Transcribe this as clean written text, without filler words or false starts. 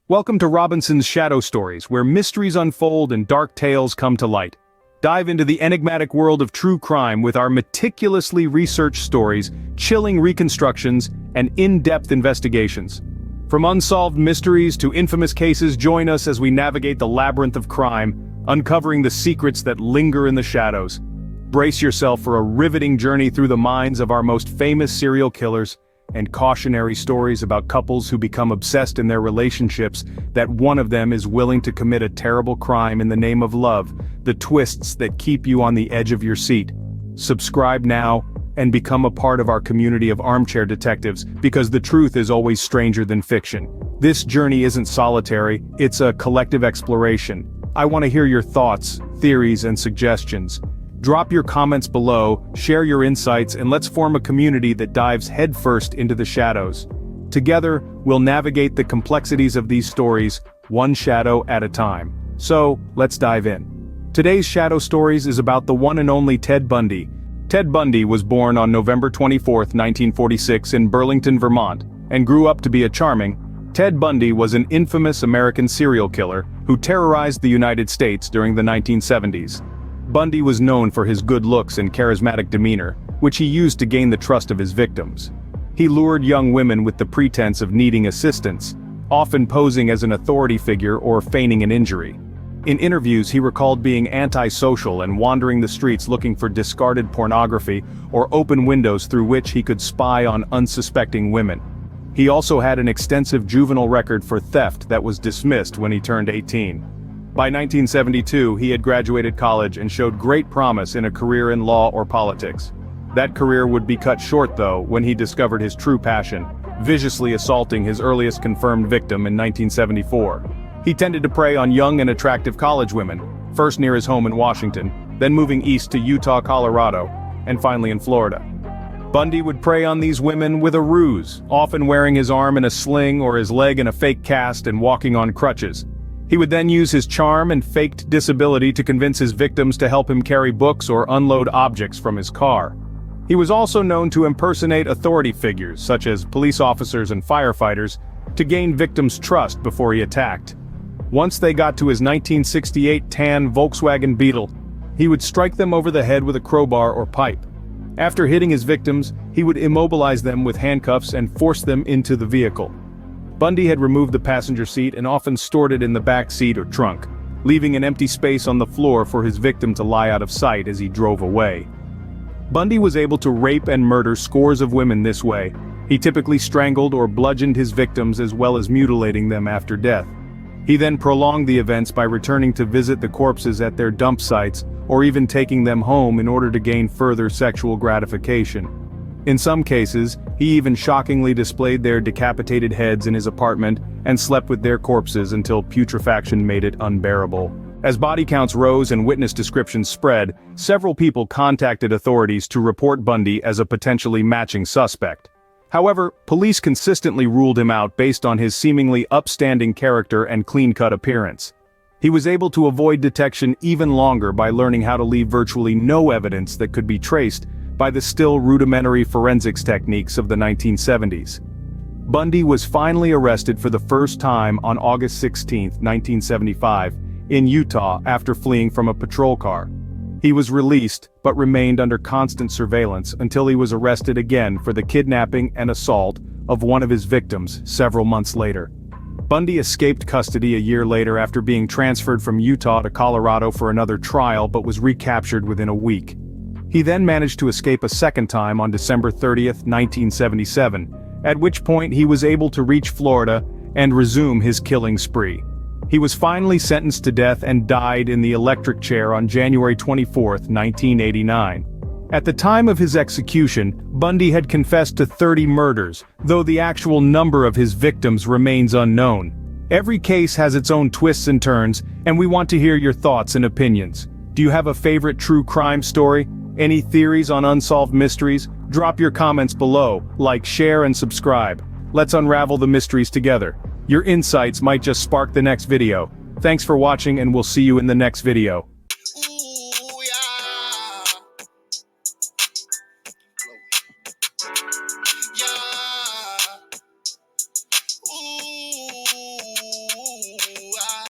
Welcome to Robinson's Shadow Stories, where mysteries unfold and dark tales come to light. Dive into the enigmatic world of true crime with our meticulously researched stories, chilling reconstructions, and in-depth investigations. From unsolved mysteries to infamous cases, join us as we navigate the labyrinth of crime, uncovering the secrets that linger in the shadows. Brace yourself for a riveting journey through the minds of our most famous serial killers, and cautionary stories about couples who become obsessed in their relationships that one of them is willing to commit a terrible crime in the name of love, the twists that keep you on the edge of your seat. Subscribe now and become a part of our community of armchair detectives, because the truth is always stranger than fiction. This journey isn't solitary, it's a collective exploration. I want to hear your thoughts, theories, and suggestions. Drop your comments below, share your insights, and let's form a community that dives headfirst into the shadows. Together, we'll navigate the complexities of these stories, one shadow at a time. So, let's dive in. Today's Shadow Stories is about the one and only Ted Bundy. Ted Bundy was born on November 24, 1946 in Burlington, Vermont, and grew up to be a charming. Ted Bundy was an infamous American serial killer who terrorized the United States during the 1970s. Bundy was known for his good looks and charismatic demeanor, which he used to gain the trust of his victims. He lured young women with the pretense of needing assistance, often posing as an authority figure or feigning an injury. In interviews, he recalled being antisocial and wandering the streets looking for discarded pornography or open windows through which he could spy on unsuspecting women. He also had an extensive juvenile record for theft that was dismissed when he turned 18. By 1972, he had graduated college and showed great promise in a career in law or politics. That career would be cut short though when he discovered his true passion, viciously assaulting his earliest confirmed victim in 1974. He tended to prey on young and attractive college women, first near his home in Washington, then moving east to Utah, Colorado, and finally in Florida. Bundy would prey on these women with a ruse, often wearing his arm in a sling or his leg in a fake cast and walking on crutches. He would then use his charm and faked disability to convince his victims to help him carry books or unload objects from his car. He was also known to impersonate authority figures, such as police officers and firefighters, to gain victims' trust before he attacked. Once they got to his 1968 tan Volkswagen Beetle, he would strike them over the head with a crowbar or pipe. After hitting his victims, he would immobilize them with handcuffs and force them into the vehicle. Bundy had removed the passenger seat and often stored it in the back seat or trunk, leaving an empty space on the floor for his victim to lie out of sight as he drove away. Bundy was able to rape and murder scores of women this way. He typically strangled or bludgeoned his victims as well as mutilating them after death. He then prolonged the events by returning to visit the corpses at their dump sites, or even taking them home in order to gain further sexual gratification. In some cases, he even shockingly displayed their decapitated heads in his apartment and slept with their corpses until putrefaction made it unbearable. As body counts rose and witness descriptions spread, several people contacted authorities to report Bundy as a potentially matching suspect. However, police consistently ruled him out based on his seemingly upstanding character and clean-cut appearance. He was able to avoid detection even longer by learning how to leave virtually no evidence that could be traced by the still rudimentary forensics techniques of the 1970s. Bundy was finally arrested for the first time on August 16, 1975, in Utah after fleeing from a patrol car. He was released, but remained under constant surveillance until he was arrested again for the kidnapping and assault of one of his victims several months later. Bundy escaped custody a year later after being transferred from Utah to Colorado for another trial, but was recaptured within a week. He then managed to escape a second time on December 30, 1977, at which point he was able to reach Florida and resume his killing spree. He was finally sentenced to death and died in the electric chair on January 24, 1989. At the time of his execution, Bundy had confessed to 30 murders, though the actual number of his victims remains unknown. Every case has its own twists and turns, and we want to hear your thoughts and opinions. Do you have a favorite true crime story? Any theories on unsolved mysteries? Drop your comments below, like, share, and subscribe. Let's unravel the mysteries together. Your insights might just spark the next video. Thanks for watching, and we'll see you in the next video.